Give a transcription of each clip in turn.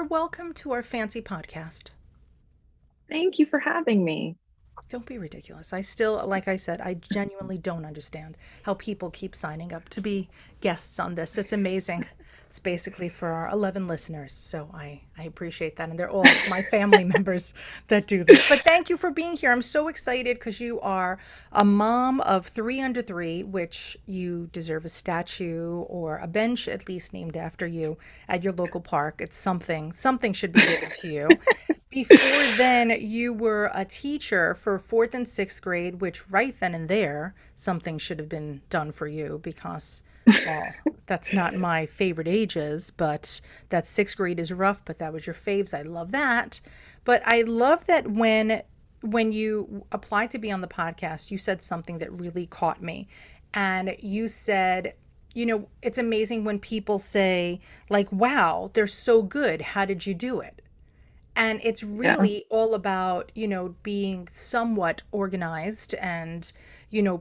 Taylor, welcome to our fancy podcast. Thank you for having me. Don't be ridiculous. I still, like I said, I genuinely don't understand how people keep signing up to be guests on this. It's amazing. It's basically for our 11 listeners. So I appreciate that. And they're all my family members that do this. But thank you for being here. I'm so excited because you are a mom of three under three, which you deserve a statue or a bench at least named after you at your local park. It's something, something should be given to you. Before then, you were a teacher for fourth and sixth grade, which right then and there, something should have been done for you because, well, that's not my favorite ages, but that sixth grade is rough, but that was your faves. I love that. But I love that when you applied to be on the podcast, you said something that really caught me. And you said, it's amazing when people say, like, wow, they're so good. How did you do it? And it's Yeah, really all about, being somewhat organized and,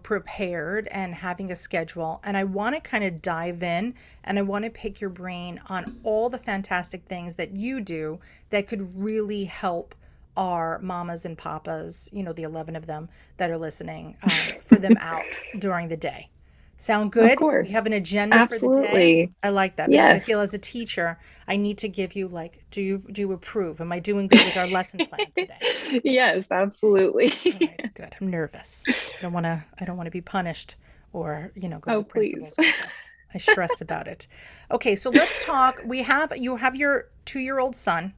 prepared and having a schedule. And I want to kind of dive in and I want to pick your brain on all the fantastic things that you do that could really help our mamas and papas, the 11 of them that are listening, for them out during the day. Sound of good? We course. have an agenda for the day. Absolutely. I like that because I feel Yes. as a teacher, I need to give you like, do you approve? Am I doing good with our lesson plan today? Yes, absolutely. All right, good. I'm nervous. I don't want to be punished or, go to Oh, the please. principal's office. I stress about it. Okay, so let's talk. You have your 2-year-old son,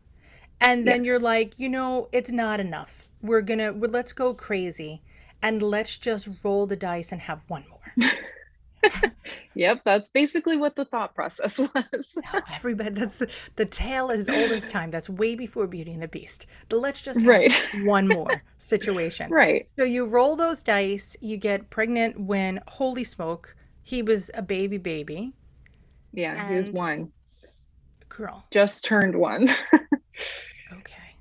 and then you're Yes. like, it's not enough. Let's go crazy and let's just roll the dice and have one more. Yep, that's basically what the thought process was. No, everybody, that's the tale as old as time. That's way before Beauty and the Beast. But let's just have Right. one more situation. Right. So you roll those dice, you get pregnant when, holy smoke, he was a baby. Yeah, he was And one. girl, Just turned one. okay.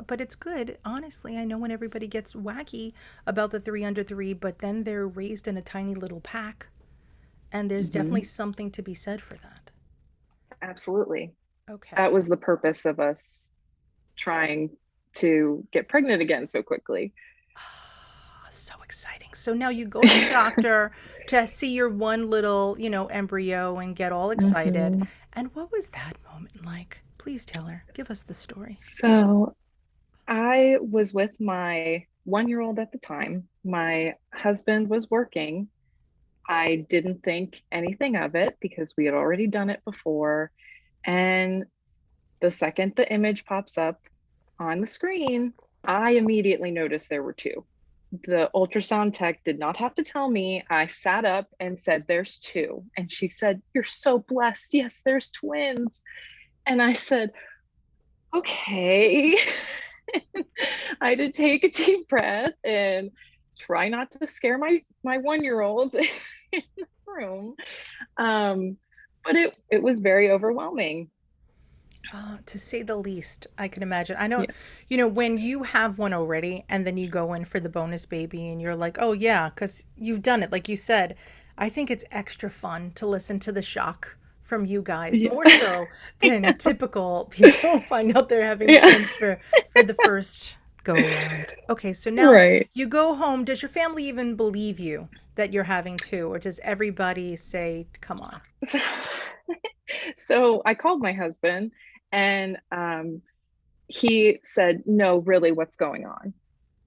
But it's good. Honestly, I know when everybody gets wacky about the three under three, but then they're raised in a tiny little pack. And there's definitely Mhm. something to be said for that. Absolutely. Okay. That was the purpose of us trying to get pregnant again so quickly. So exciting. So now you go to the doctor to see your one little, embryo and get all excited. Mhm. And what was that moment like? Please, Taylor, give us the story. So I was with my 1 year old at the time. My husband was working. I didn't think anything of it because we had already done it before. And the second the image pops up on the screen, I immediately noticed there were two. The ultrasound tech did not have to tell me. I sat up and said, "There's two." And she said, "You're so blessed. Yes, there's twins." And I said, "Okay." I had to take a deep breath and try not to scare my 1 year old in the room. Um, but it was very overwhelming. To say the least, I can imagine. I don't, Yes. when you have one already and then you go in for the bonus baby and you're like, oh, yeah, because you've done it. Like you said, I think it's extra fun to listen to the shock from you guys, Yeah. more so than typical people find out they're having Yeah. twins for the first go around. Okay, so now Right. you go home. Does your family even believe you that you're having two, or does everybody say, come on? So, so I called my husband and he said, "No, really, what's going on?"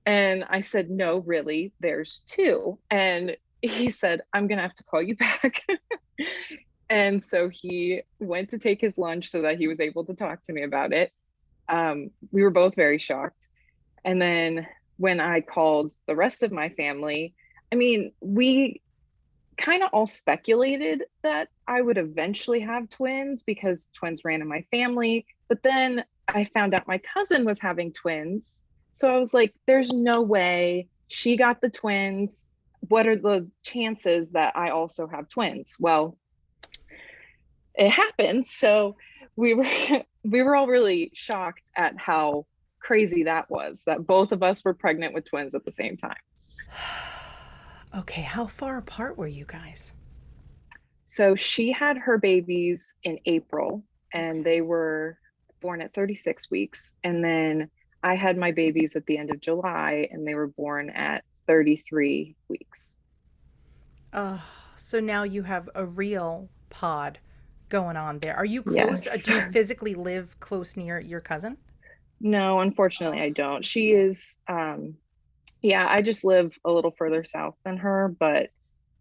And I said, "No, really, there's two." And he said, "I'm going to have to call you back." And so he went to take his lunch so that he was able to talk to me about it. We were both very shocked. And then when I called the rest of my family, I mean, we kind of all speculated that I would eventually have twins because twins ran in my family. But then I found out my cousin was having twins. So I was like, there's no way she got the twins. What are the chances that I also have twins? Well, it happened. So we were we were all really shocked at how crazy that was, that both of us were pregnant with twins at the same time. Okay, how far apart were you guys? So she had her babies in April and Okay. they were born at 36 weeks. And then I had my babies at the end of July, and they were born at 33 weeks. Oh, so now you have a real pod going on there. Are you close? Yes. Do you physically live close near your cousin? No, unfortunately, Oh, I don't. that She stinks. is, yeah, I just live a little further south than her, but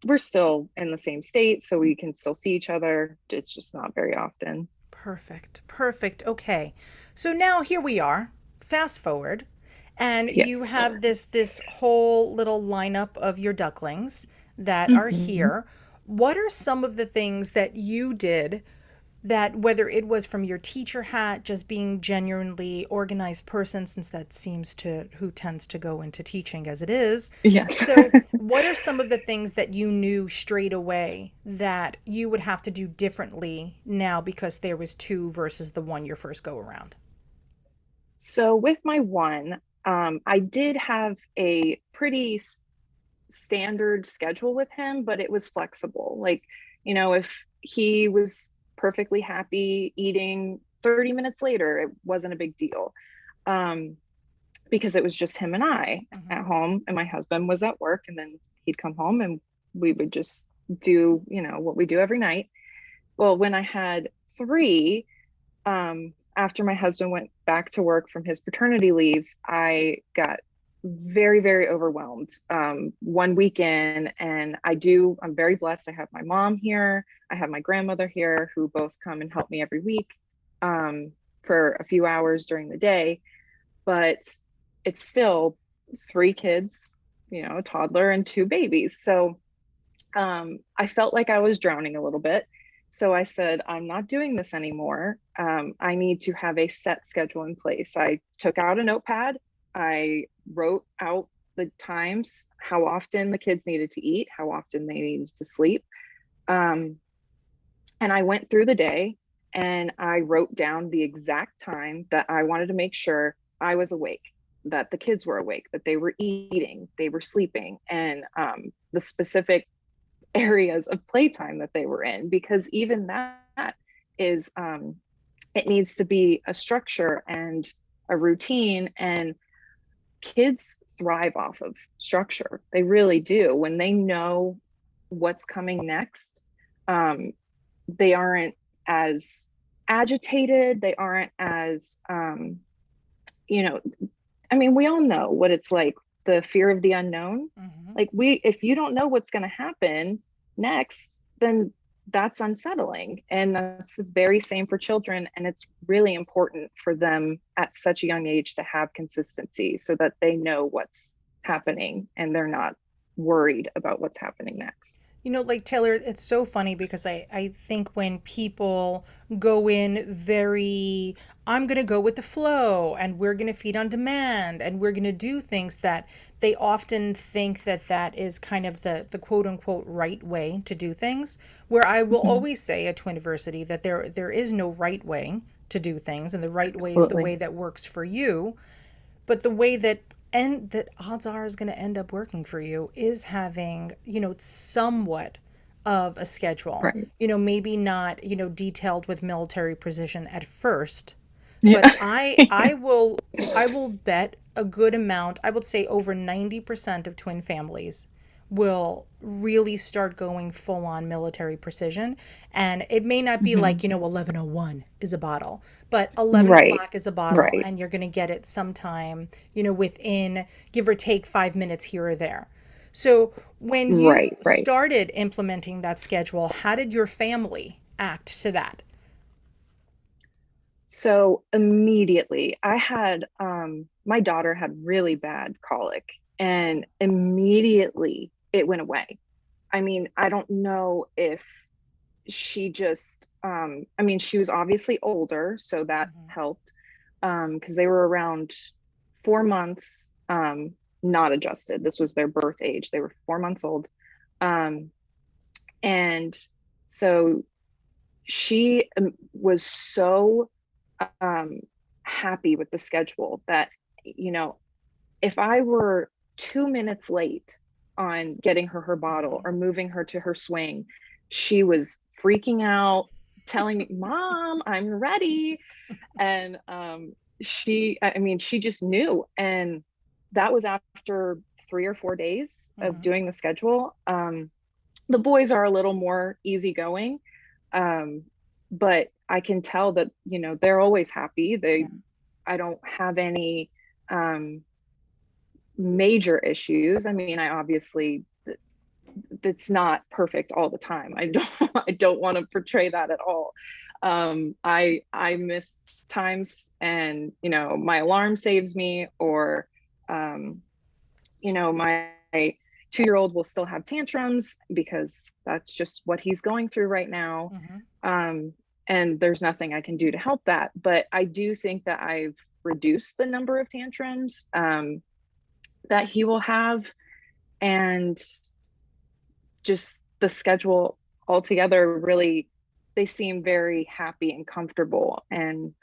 we're still in the same state, so we can still see each other. It's just not very often. Perfect. Perfect. Okay. So now here we are. Fast forward, and you Yes. have this whole little lineup of your ducklings that are Mhm. here. What are some of the things that you did that, whether it was from your teacher hat, just being genuinely organized person, since that seems to who tends to go into teaching as it is. Yes. So what are some of the things that you knew straight away that you would have to do differently now because there was two versus the one your first go around? So with my one, I did have a pretty standard schedule with him, but it was flexible. Like, if he was perfectly happy eating 30 minutes later, it wasn't a big deal. Um, because it was just him and I Hmm. at home, and my husband was at work, and then he'd come home and we would just do, what we do every night. Well, when I had three, after my husband went back to work from his paternity leave, I got very, very overwhelmed. One weekend, and I'm very blessed. I have my mom here, I have my grandmother here who both come and help me every week um, for a few hours during the day. But it's still three kids, a toddler and two babies. So I felt like I was drowning a little bit. So I said, I'm not doing this anymore. I need to have a set schedule in place. I took out a notepad. I wrote out the times, how often the kids needed to eat, how often they needed to sleep. Um, and I went through the day and I wrote down the exact time that I wanted to make sure I was awake, that the kids were awake, that they were eating, they were sleeping, and the specific areas of playtime that they were in, because even that is it needs to be a structure and a routine, and kids thrive off of structure. They really do. When they know what's coming next, um, they aren't as agitated, they aren't as you know I mean, we all know what it's like, the fear of the unknown. Hmm. Like, if you don't know what's going to happen next, then that's unsettling. And that's the very same for children. And it's really important for them at such a young age to have consistency so that they know what's happening and they're not worried about what's happening next. Like Taylor, it's so funny because I think when people go in very, I'm going to go with the flow and we're going to feed on demand and we're going to do things that they often think that that is kind of the quote unquote right way to do things. Where I will Mhm. always say at Twiniversity that there is no right way to do things and the right way is the Absolutely. way that works for you. But the way that odds are is going to end up working for you is having, somewhat of a schedule. Right. Maybe not, detailed with military precision at first, but Yeah. I will bet a good amount, I would say over 90% of twin families will really start going full on military precision. And it may not be like, Mhm. 11:01 is a bottle, but 11 Right. o'clock is a bottle, Right. and you're going to get it sometime, within give or take 5 minutes here or there. So when you Right. Right. started implementing that schedule, how did your family act to that? So immediately, I had my daughter had really bad colic, and immediately it went away. I mean, I don't know if she just I mean, she was obviously older, so that Mhm. helped. Because they were around 4 months, not adjusted. This was their birth age. They were 4 months old. Um, and so she was so um, happy with the schedule that, you know, if I were 2 minutes late on getting her bottle Mhm. or moving her to her swing, she was freaking out, telling me, Mom, I'm ready. And I mean, she just knew. And that was after 3 or 4 days of Hmm. doing the schedule. The boys are a little more easygoing, um, but I can tell that, they're always happy. Yeah. I don't have any um, major issues. I mean, I obviously, it's not perfect all the time. I don't I don't want to portray that at all. I miss times, and my alarm saves me, or um, my 2-year-old will still have tantrums because that's just what he's going through right now. Hmm. Um, and there's nothing I can do to help that. But I do think that I've reduced the number of tantrums that he will have, and just the schedule altogether, really, they seem very happy and comfortable, and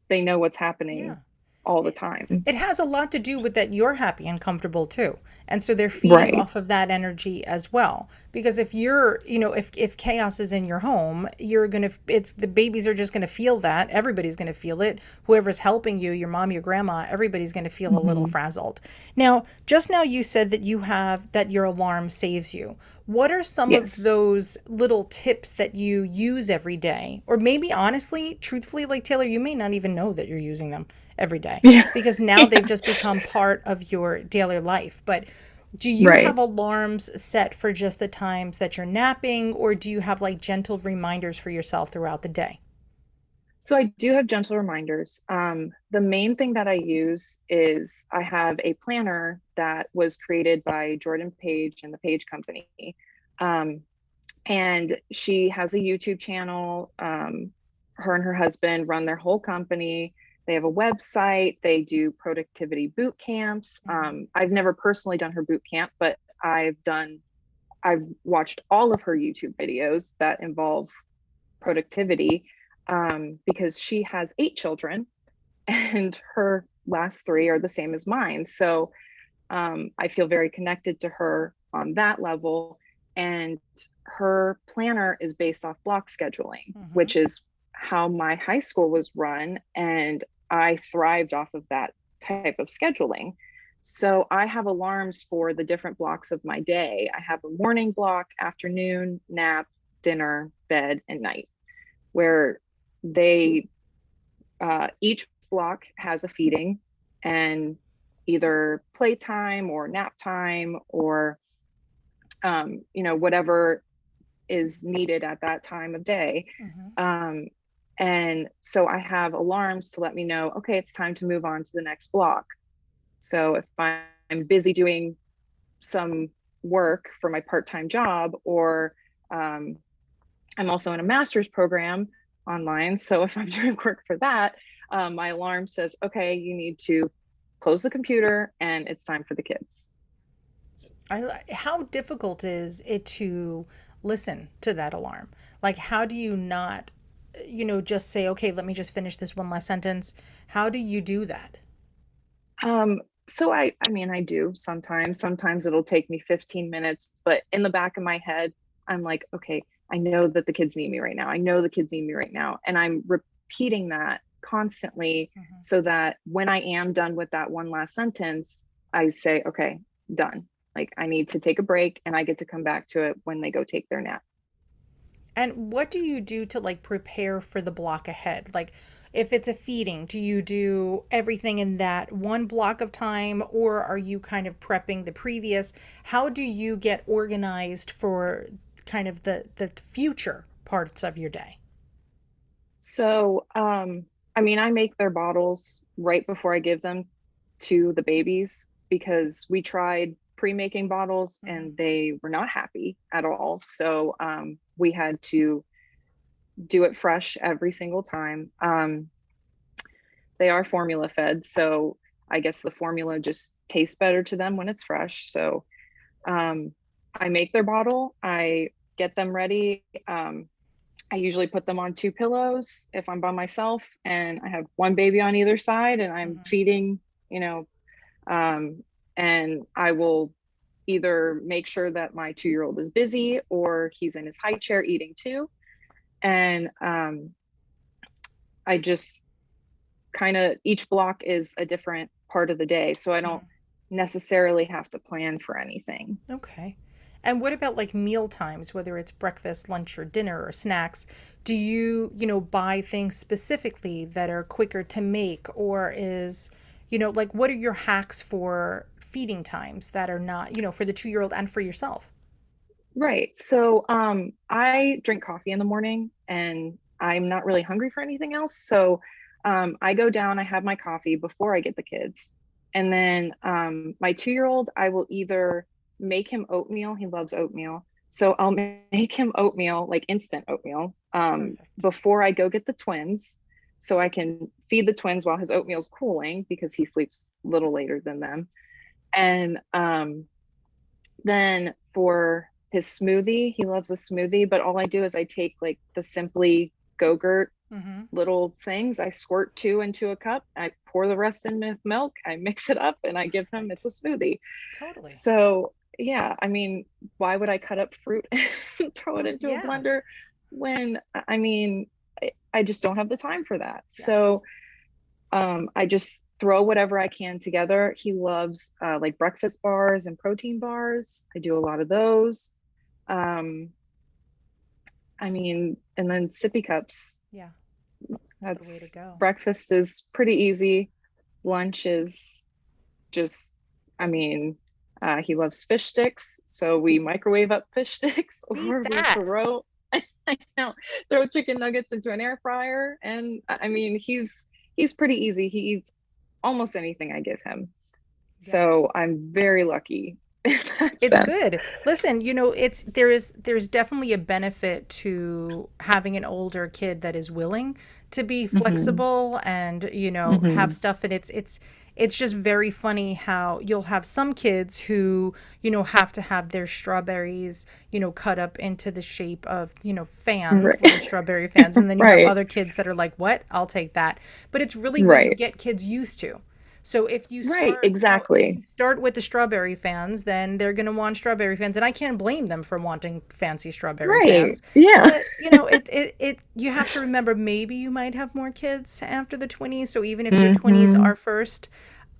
they know what's happening Yeah. all the It, time. it has a lot to do with that you're happy and comfortable too. And so they're feeding Right. off of that energy as well. Because if you're, if chaos is in your home, you're going to, it's the babies are just going to feel that. Everybody's going to feel it. Whoever's helping you, your mom, your grandma, everybody's going to feel a little Mm-hmm. frazzled. Now, just now you said that you have, that your alarm saves you. What are some of Yes. those little tips that you use every day? Or maybe honestly, truthfully, like Taylor, you may not even know that you're using them every day Yeah. because now they've Yeah. just become part of your daily life. But do you have Right. alarms set for just the times that you're napping, or do you have like gentle reminders for yourself throughout the day? So I do have gentle reminders. The main thing that I use is I have a planner that was created by Jordan Page and the Page Company. Um, and she has a YouTube channel. Her and her husband run their whole company. They have a website. They do productivity boot camps. Mm-hmm. I've never personally done her boot camp, but I've watched all of her YouTube videos that involve productivity, because she has 8 children and her last 3 are the same as mine. So I feel very connected to her on that level. And her planner is based off block scheduling, Mm-hmm. which is how my high school was run. And I thrived off of that type of scheduling. So I have alarms for the different blocks of my day. I have a morning block, afternoon, nap, dinner, bed, and night, where they each block has a feeding and either playtime or nap time, or whatever is needed at that time of day. Mm-hmm. um, and so I have alarms to let me know, okay, it's time to move on to the next block. So if I'm busy doing some work for my part-time job, or um, I'm also in a master's program online. So if I'm doing work for that, my alarm says, okay, you need to close the computer and it's time for the kids. How difficult is it to listen to that alarm? Like, how do you not, just say, okay, let me just finish this one last sentence? How do you do that? So I mean, I do sometimes. Sometimes it'll take me 15 minutes, but in the back of my head, I'm like, okay, I know that the kids need me right now. I know the kids need me right now. And I'm repeating that constantly, Mm-hmm. so that when I am done with that one last sentence, I say, okay, done. Like, I need to take a break, and I get to come back to it when they go take their nap. And what do you do to like prepare for the block ahead? Like, if it's a feeding, do you do everything in that one block of time, or are you kind of prepping the previous? How do you get organized for kind of the future parts of your day? So, I mean, I make their bottles right before I give them to the babies, because we tried pre-making bottles Hmm. and they were not happy at all. So, we had to do it fresh every single time. They are formula fed, so I guess the formula just tastes better to them when it's fresh. So, um, I make their bottle, I get them ready. I usually put them on 2 pillows if I'm by myself, and I have one baby on either side, and I'm Hmm. feeding, you know, um, and I will either make sure that my 2-year-old is busy, or he's in his high chair eating too. And I just kind of, each block is a different part of the day. So I don't Mhm. necessarily have to plan for anything. Okay. And what about like meal times, whether it's breakfast, lunch, or dinner or snacks? Do you, buy things specifically that are quicker to make, or is, like what are your hacks for feeding times that are not, for the 2-year-old and for yourself? Right. So I drink coffee in the morning and I'm not really hungry for anything else. So I go down, I have my coffee before I get the kids. And then my 2-year-old, I will either make him oatmeal. He loves oatmeal. So I'll make him oatmeal, like instant oatmeal, Perfect. before I go get the twins. So I can feed the twins while his oatmeal's cooling because he sleeps a little later than them. And then for his smoothie, he loves a smoothie, but all I do is I take like the Simply Go-Gurt Mm-hmm. little things. I squirt two into a cup, I pour the rest in with milk, I mix it up, and I give him, Perfect. it's a smoothie. Totally. So, yeah, I mean, why would I cut up fruit and throw it Oh, into a yeah. blender when, I mean, I just don't have the time for that. Yes. So, I just throw whatever I can together. He loves like breakfast bars and protein bars. I do a lot of those. Um, I mean, and then sippy cups. Yeah. It's the way to That's go. breakfast is pretty easy. Lunch is just, I mean, he loves fish sticks, so we microwave up fish sticks, Beat or we that. throw, I know, throw chicken nuggets into an air fryer. And I mean, he's pretty easy. He eats almost anything I give him. Yeah. So I'm very lucky in that It's sense. good. Listen, there's definitely a benefit to having an older kid that is willing to be Hmm. flexible and, have Hmm. stuff, and it's just very funny how you'll have some kids who, have to have their strawberries, cut up into the shape of, fans, little Right. strawberry fans, and then you have Right. other kids that are like, "What? I'll take that." But it's really what you Right. get kids used to. So Right. if Exactly. you start with the strawberry fans, then they're going to want strawberry fans, and I can't blame them for wanting fancy strawberry Right. fans. Yeah. But you have to remember maybe you might have more kids after the 20s. So even if your 20s Hmm. are first,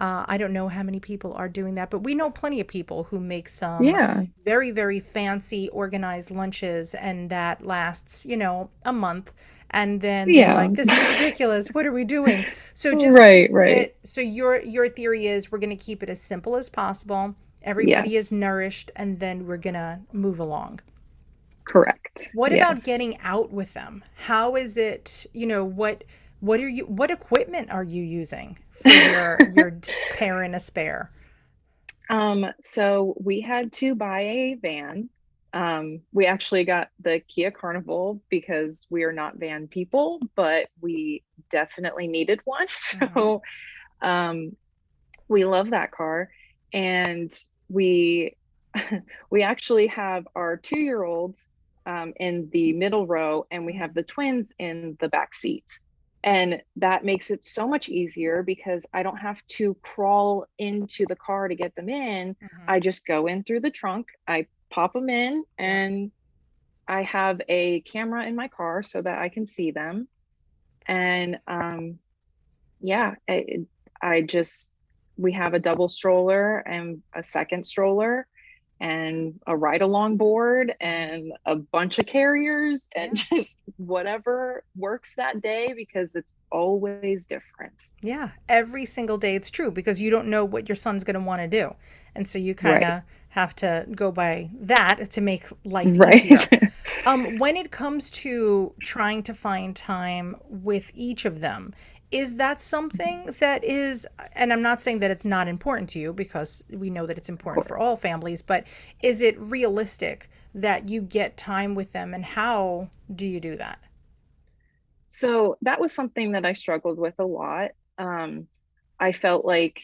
I don't know how many people are doing that, but we know plenty of people who make some Yeah. very, very fancy organized lunches, and that lasts, a month. And then they're Yeah. like, this is ridiculous. What are we doing? So just Right. keeping Right. it. So your theory is we're going to keep it as simple as possible. Everybody is Yes. nourished, and then we're going to move along. Correct. What about Yes. getting out with them? How is it, what equipment are you using for your pair and a spare? So we had to buy a van. We actually got the Kia Carnival because we are not van people, but we definitely needed one. Hmm. So um, we love that car. And we we actually have our 2-year-olds in the middle row, and we have the twins in the back seat. And that makes it so much easier because I don't have to crawl into the car to get them in. Hmm. I just go in through the trunk, I pop them in, Yep. and I have a camera in my car so that I can see them. And Perfect. yeah, I just, we have a double stroller and a second stroller and a ride along board Hmm. and a bunch of carriers and Yeah. just whatever works that day because it's always different. Yeah, every single day it's true because you don't know what your son's going to want to do. And so you kind Right. of have to go by that to make life Right. easier. When it comes to trying to find time with each of them, is that something that is, and I'm not saying that it's not important to you because we know that it's Of important for course. all families, but is it realistic that you get time with them, and how do you do that? So that was something that I struggled with a lot. Um, I felt like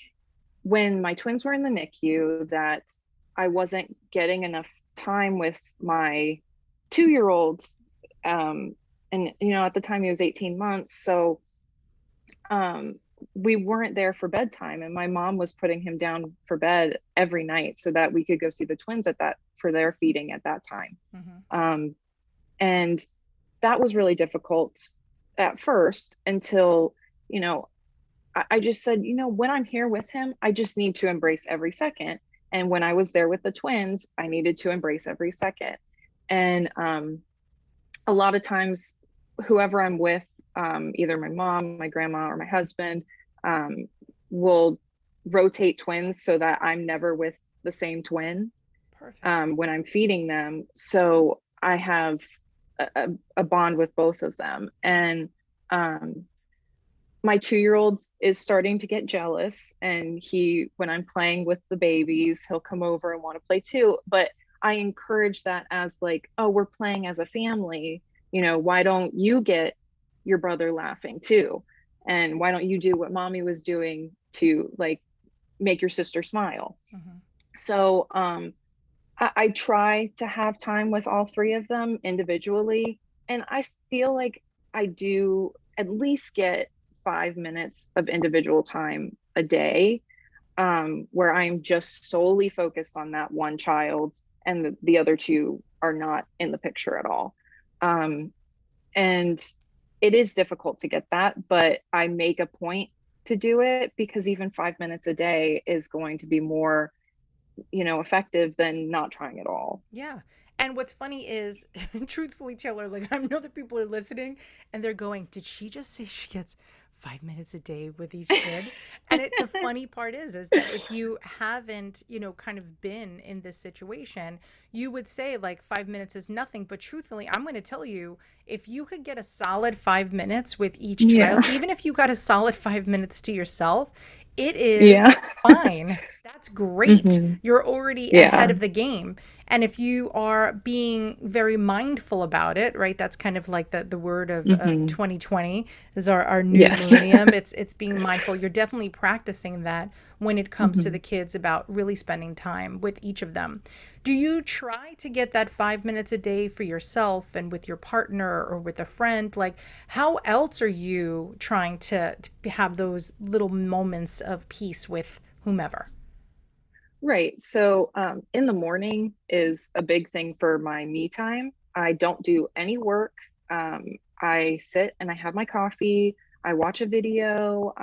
when my twins were in the NICU that I wasn't getting enough time with my 2-year-olds. Um, and at the time he was 18 months, so um, we weren't there for bedtime, and my mom was putting him down for bed every night so that we could go see the twins at that for their feeding at that time. Hmm. Um, and that was really difficult at first until, you know, I just said, when I'm here with him, I just need to embrace every second. And when I was there with the twins, I needed to embrace every second. And a lot of times, whoever I'm with, either my mom, my grandma, or my husband, um, will rotate twins so that I'm never with the same twin Perfect. when I'm feeding them. So I have a bond with both of them. And um, my 2-year old is starting to get jealous, and when I'm playing with the babies, he'll come over and want to play too. But I encourage that as like, oh, we're playing as a family. Why don't you get your brother laughing too? And why don't you do what mommy was doing to like make your sister smile? Hmm. So I try to have time with all three of them individually. And I feel like I do at least get 5 minutes of individual time a day, where I'm just solely focused on that one child, and the other two are not in the picture at all. Um, and it is difficult to get that, but I make a point to do it, because even 5 minutes a day is going to be more, effective than not trying at all. Yeah. And what's funny is, truthfully, Taylor, like I know that people are listening and they're going, did she just say she gets 5 minutes a day with each kid? And the funny part is that if you haven't, kind of been in this situation, you would say like 5 minutes is nothing. But truthfully, I'm going to tell you, if you could get a solid 5 minutes with each Yeah. child, even if you got a solid 5 minutes to yourself, it Yeah. is fine. That's great. Hmm. You're already ahead Yeah. of the game. And if you are being very mindful about it, right? That's kind of like the word of Hmm. 2020 is our new Yes. millennium. It's being mindful. You're definitely practicing that when it comes to Hmm. the kids about really spending time with each of them. Do you try to get that 5 minutes a day for yourself and with your partner or with a friend? Like, how else are you trying to have those little moments of peace with whomever? Right. So, in the morning is a big thing for my me time. I don't do any work. I sit and I have my coffee. I watch a video.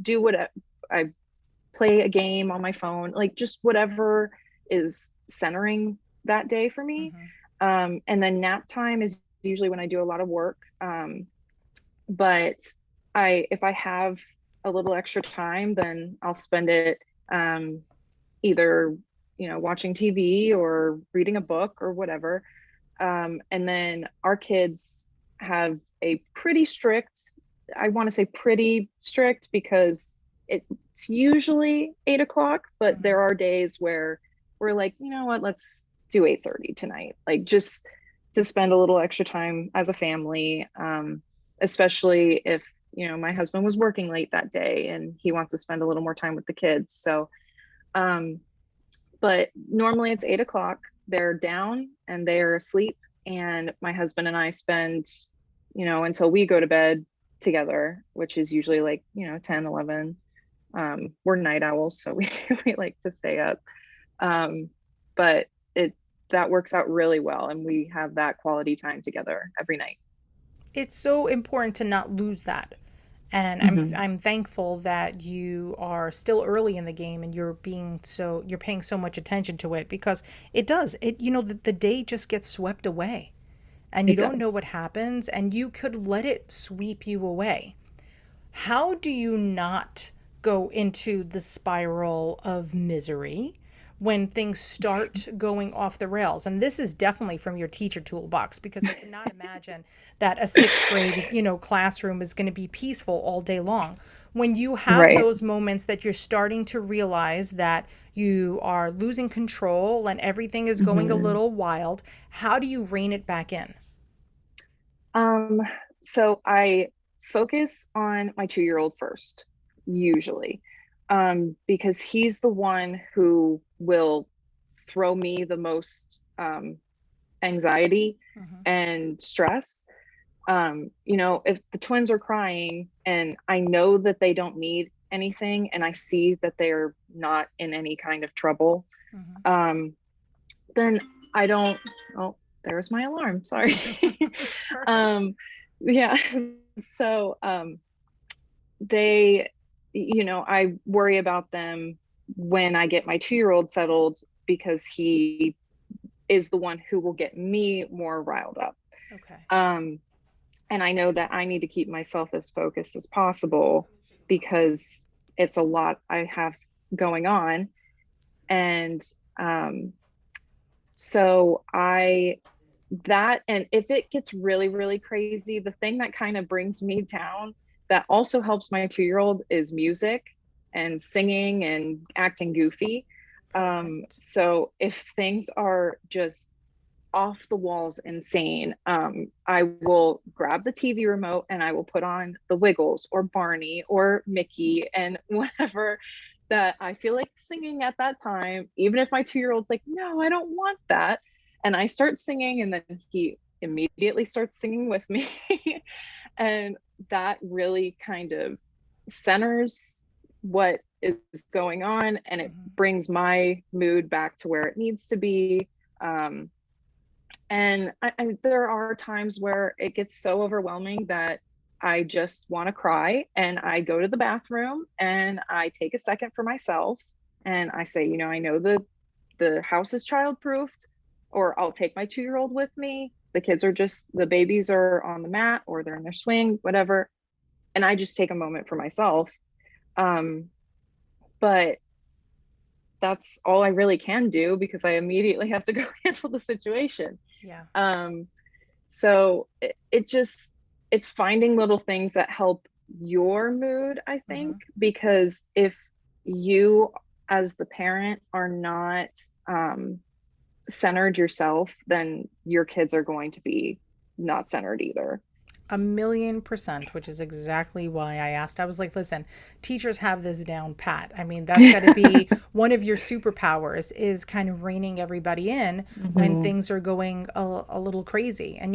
Do what I play a game on my phone, like just whatever is centering that day for me. Hmm. And then nap time is usually when I do a lot of work. But if I have a little extra time, then I'll spend it, either, watching TV or reading a book or whatever. And then our kids have a pretty strict, I want to say pretty strict, because it's usually 8 o'clock, but Hmm. there are days where we're like, you know what, let's do 8:30 tonight. Like, just to spend a little extra time as a family, especially if, my husband was working late that day and he wants to spend a little more time with the kids. So, um, but normally it's 8 o'clock. They're down and they're asleep. And my husband and I spend, until we go to bed together, which is usually like, 10, 11. We're night owls, so we like to stay up. Um, but that works out really well. And we have that quality time together every night. It's so important to not lose that. And Hmm. I'm thankful that you are still early in the game and you're paying so much attention to it, because it does. The day just gets swept away and you It don't know does. what happens and you could let it sweep you away. How do you not go into the spiral of misery when things start going off the rails? And this is definitely from your teacher toolbox, because I cannot imagine that a sixth grade, classroom is going to be peaceful all day long. When you have Right. those moments that you're starting to realize that you are losing control and everything is going a Hmm. little wild, how do you rein it back in? Um, so I focus on my 2-year-old first, usually, because he's the one who will throw me the most, anxiety Hmm. and stress. If the twins are crying and I know that they don't need anything and I see that they're not in any kind of trouble, Hmm. um, then I don't, oh, there was my alarm. Sorry. Perfect. um, yeah. So they, I worry about them when I get my 2-year-old settled, because he is the one who will get me more riled up. Okay. Um, and I know that I need to keep myself as focused as possible, because it's a lot I have going on. And um, so and if it gets really, really crazy, the thing that kind of brings me down that also helps my 2-year-old is music and singing and acting goofy. Perfect. So if things are just off the walls insane, I will grab the TV remote and I will put on the Wiggles or Barney or Mickey and whatever that I feel like singing at that time, even if my 2-year-old's like, no, I don't want that. And I start singing, and then he immediately starts singing with me. And that really kind of centers what is going on, and it Hmm. brings my mood back to where it needs to be. Um, and there are times where it gets so overwhelming that I just want to cry, and I go to the bathroom and I take a second for myself, and I say, I know the house is childproofed, or I'll take my 2-year-old with me. The babies are on the mat or they're in their swing, whatever. And I just take a moment for myself. Um, but that's all I really can do, because I immediately have to go handle the situation. Yeah. Um, So it's finding little things that help your mood, I think, Hmm. because if you as the parent are not centered yourself, then your kids are going to be not centered either. 1,000,000%, which is exactly why I asked. I was like, listen, teachers have this down pat. I mean, that's got to be one of your superpowers, is kind of reining everybody in when Mhm. things are going a little crazy. And,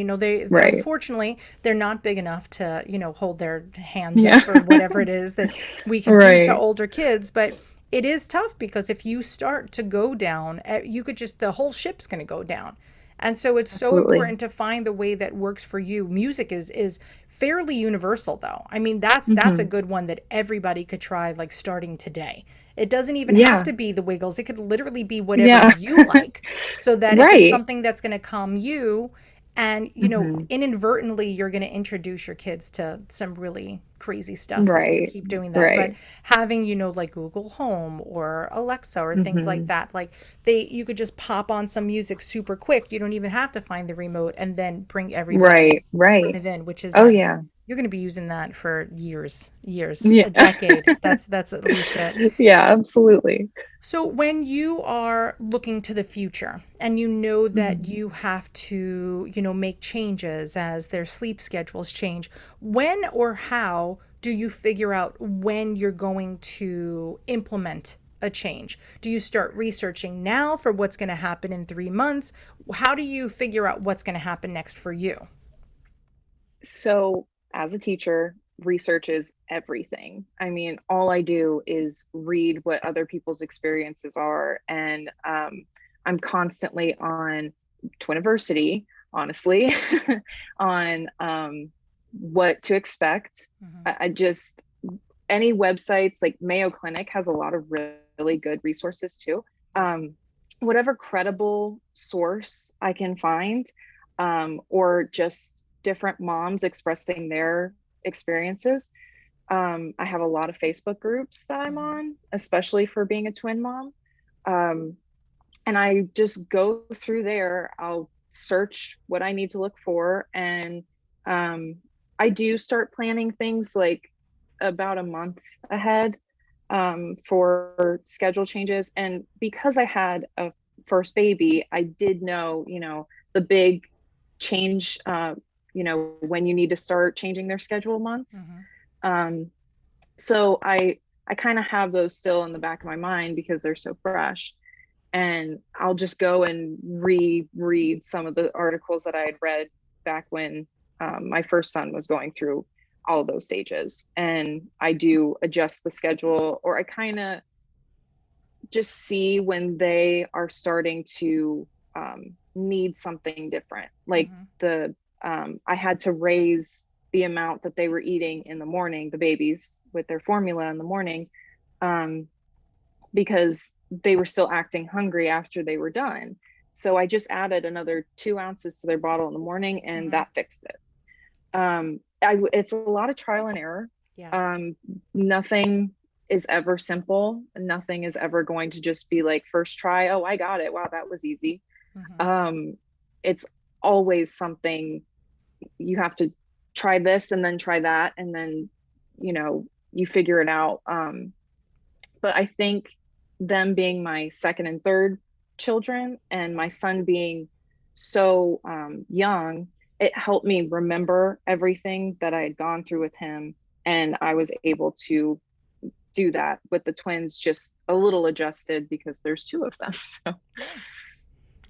Right. unfortunately, they're not big enough to, hold their hands Yeah. up or whatever it is that we could do to Right. older kids. But it is tough, because if you start to go down, you could just, the whole ship's going to go down. And so it's so Absolutely. important to find the way that works for you. Music is fairly universal, though. I mean, that's a Hmm. good one that everybody could try, like starting today. It doesn't even have Yeah. to be the Wiggles. It could literally be whatever Yeah. you like, so that if it's Right. something that's going to calm you, and Hmm. inadvertently you're going to introduce your kids to some really crazy stuff if you Right. keep doing that. But Right. having, like Google Home or Alexa or things like Hmm. that, like you could just pop on some music super quick. You don't even have to find the remote, and then bring everybody Right. Right. kind of in, which is Oh that yeah. you're going to be using that for years, Yeah. a decade. That's at least it. Yeah, absolutely. So when you are looking to the future and you know that Mhm. you have to, make changes as their sleep schedules change, when or how do you figure out when you're going to implement a change? Do you start researching now for what's going to happen in 3 months? How do you figure out what's going to happen next for you? So, as a teacher, research is everything. I mean, all I do is read what other people's experiences are, and I'm constantly on Twiniversity, honestly, on what to expect. Mm-hmm. I just any websites like Mayo Clinic has a lot of really good resources too. Yeah. Whatever credible source I can find, or just different moms expressing their experiences. I have a lot of Facebook groups that I'm Mm-hmm. on, especially for being a twin mom. Um, and I just go through there. I'll search what I need to look for, and um, I do start planning things like about a month ahead, for schedule changes. And because I had a first baby, I did know, the big change, when you need to start changing their schedule months. Mm-hmm. Um, so I kind of have those still in the back of my mind because they're so fresh, and I'll just go and reread some of the articles that I had read back when my first son was going through all of those stages. And I do adjust the schedule, or I kind of just see when they are starting to need something different. Like Hmm. I had to raise the amount that they were eating in the morning, the babies with their formula in the morning, um, because they were still acting hungry after they were done. So I just added another 2 ounces to their bottle in the morning, and Hmm. that fixed it. It's a lot of trial and error. Yeah. Um, Nothing is ever simple. Nothing is ever going to just be like first try. Oh, I got it. Wow, that was easy. Hmm. Um, it's always something you have to try this and then try that, and then you figure it out. But I think them being my second and third children, and Yeah. my son being so young, it helped me remember everything that I had gone through with him. And I was able to do that with the twins, just a little adjusted because there's two of them. So, Yeah.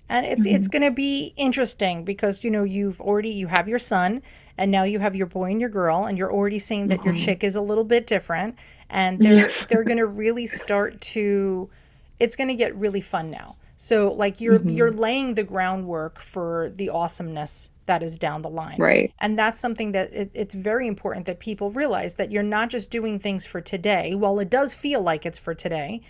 And it's mhm. going to be interesting because you have your son and now you have your boy and your girl and you're already seeing that your Mhm. chick is a little bit different and Yes. they're going to really start to it's going to get really fun now. So like you're Mhm. laying the groundwork for the awesomeness that is down the line. Right. And that's something that it's very important that people realize that you're not just doing things for today. While it does feel like it's for today,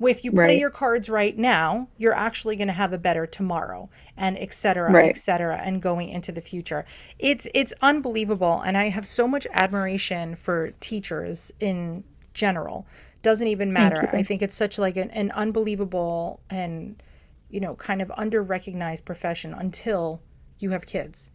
if you play Right. your cards right now, you're actually going to have a better tomorrow and et Right. cetera, and going into the future. It's unbelievable. And I have so much admiration for teachers in general. Doesn't even Thank matter. I you. think it's such like an unbelievable and, kind of under recognized profession until you have kids.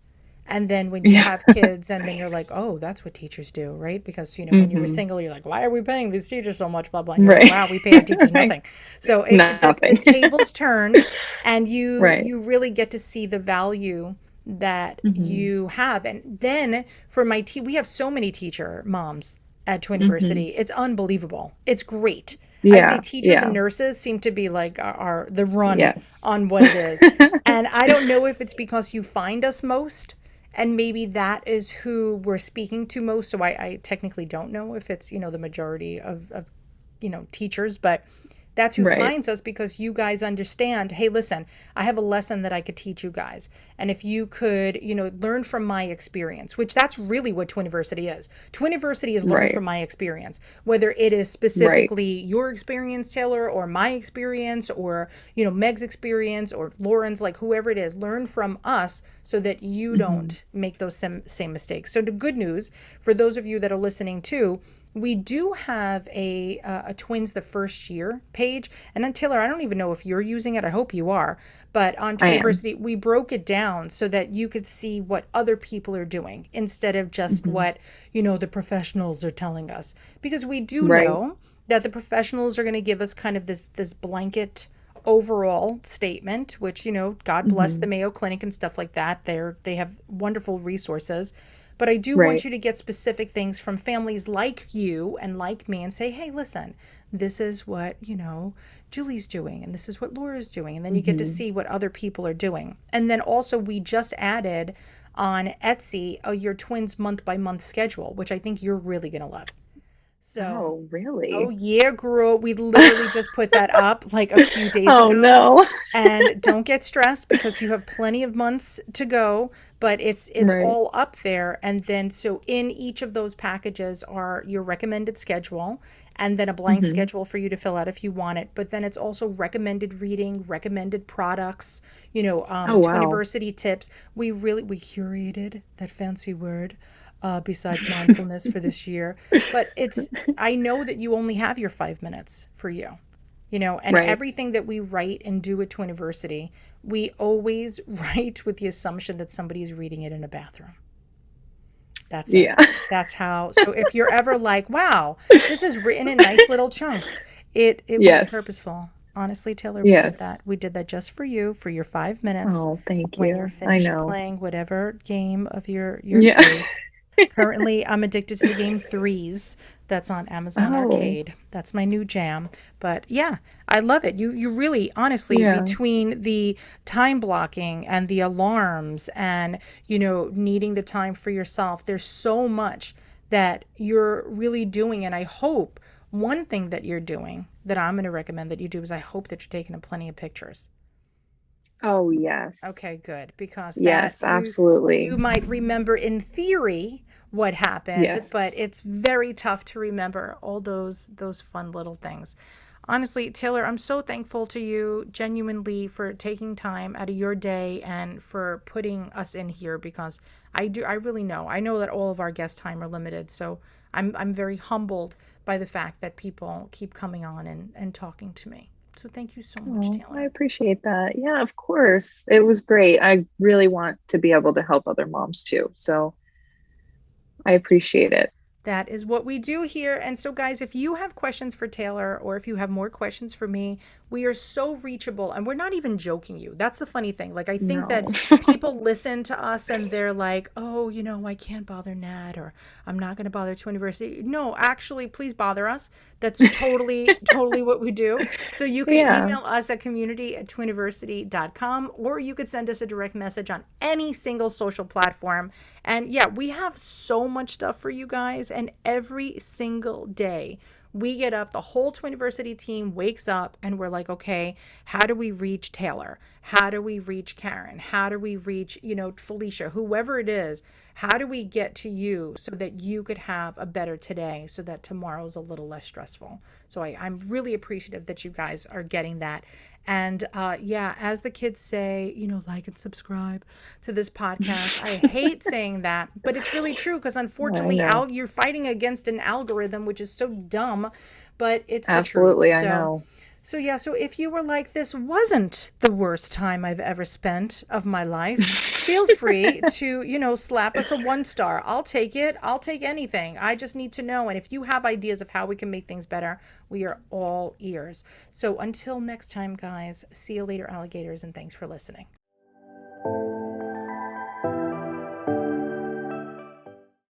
And then when you Yeah. have kids, and then you're like, oh, that's what teachers do, right? Because, when you were Mhm. single, you're like, why are we paying these teachers so much, blah, blah. And you're like, Right. wow, we pay our teachers Right. nothing. So the Nothing. tables turned, and you Right. you really get to see the value that Mhm. you have. And then for we have so many teacher moms at Mhm. Twiniversity. It's unbelievable. It's great. I'd say Yeah. teachers and Yeah. nurses seem to be like our the run Yes. on what it is. And I don't know if it's because you find us most and maybe that is who we're speaking to most. So I technically don't know if it's, the majority of teachers, but that's who Right. finds us because you guys understand, hey, listen, I have a lesson that I could teach you guys. And if you could, learn from my experience, which that's really what Twiniversity is. Twiniversity is learn Right. from my experience, whether it is Right. specifically your experience, Taylor, or my experience, or, Meg's experience, or Lauren's, like whoever it is, learn from us so that you Mhm. don't make those same mistakes. So the good news for those of you that are listening too, we do have a twins the first year page. And then Taylor, I don't even know if you're using it. I hope you are. But on I am. Twiniversity, we broke it down so that you could see what other people are doing instead of just Mhm. what, the professionals are telling us. Because we do Right. know that the professionals are going to give us kind of this blanket overall statement, which, God bless the Mhm. Mayo Clinic and stuff like that. They have wonderful resources. But I do want Right. you to get specific things from families like you and like me and say, hey, listen, this is what, Julie's doing and this is what Laura's doing. And then you get to Mhm. see what other people are doing. And then also, we just added on Etsy your twins month by month schedule, which I think you're really going to love. So, Oh, oh really? yeah, girl. We literally just put that up like a few days Oh ago. no. And don't get stressed because you have plenty of months to go, but it's Right. all up there. And then so in each of those packages are your recommended schedule and then a blank Mhm. schedule for you to fill out if you want it. But then it's also recommended reading, recommended products, Oh wow. Twiniversity tips. We curated that fancy word besides mindfulness for this year. But I know that you only have your 5 minutes for you, and Right. everything that we write and do at Twiniversity, we always write with the assumption that somebody is reading it in a bathroom. That's it. Yeah. That's how. So if you're ever like, wow, this is written in nice little chunks, it was Yes. purposeful. Honestly, Taylor, we did Yes. that. We did that just for you for your 5 minutes Oh, thank when you're you. I finished know. playing whatever game of your Yeah. choice. Currently, I'm addicted to the game Threes. That's on Amazon Oh, Arcade. That's my new jam. But yeah, I love it. You really, honestly, yeah. between the time blocking and the alarms and, needing the time for yourself, there's so much that you're really doing. And I hope one thing that you're doing that I'm going to recommend that you do is I hope that you're taking plenty of pictures. Oh, yes. Okay, good, because that Yes, you absolutely. might remember in theory what happened, but Yes. it's very tough to remember all those fun little things. Honestly, Taylor, I'm so thankful to you genuinely for taking time out of your day and for putting us in here because I really know. I know that all of our guest time are limited, so I'm very humbled by the fact that people keep coming on and talking to me. So thank you so much, Oh, I Taylor. appreciate that. Yeah, of course. It was great. I really want to be able to help other moms too. So I appreciate it. That is what we do here. And so, guys, if you have questions for Taylor or if you have more questions for me, we are so reachable. And we're not even joking you. That's the funny thing. Like, I think that No. people listen to us and they're like, oh, I can't bother Nat or I'm not going to bother to university. No, actually, please bother us. That's totally, totally what we do. So you can Yeah, email us at community@twiniversity.com or you could send us a direct message on any single social platform. And yeah, we have so much stuff for you guys. And every single day, we get up, the whole Twiniversity team wakes up, and we're like, okay, how do we reach Taylor? How do we reach Karen? How do we reach, Felicia, whoever it is? How do we get to you so that you could have a better today so that tomorrow's a little less stressful? So I'm really appreciative that you guys are getting that. And yeah, as the kids say, like and subscribe to this podcast. I hate saying that, but it's really true because I unfortunately, know. you're fighting against an algorithm, which is so dumb, but it's the truth. Absolutely, I So, know. so yeah, so if you were like, this wasn't the worst time I've ever spent of my life, feel free to, slap us a 1 star. I'll take it. I'll take anything. I just need to know. And if you have ideas of how we can make things better, we are all ears. So until next time, guys, see you later, alligators, and thanks for listening.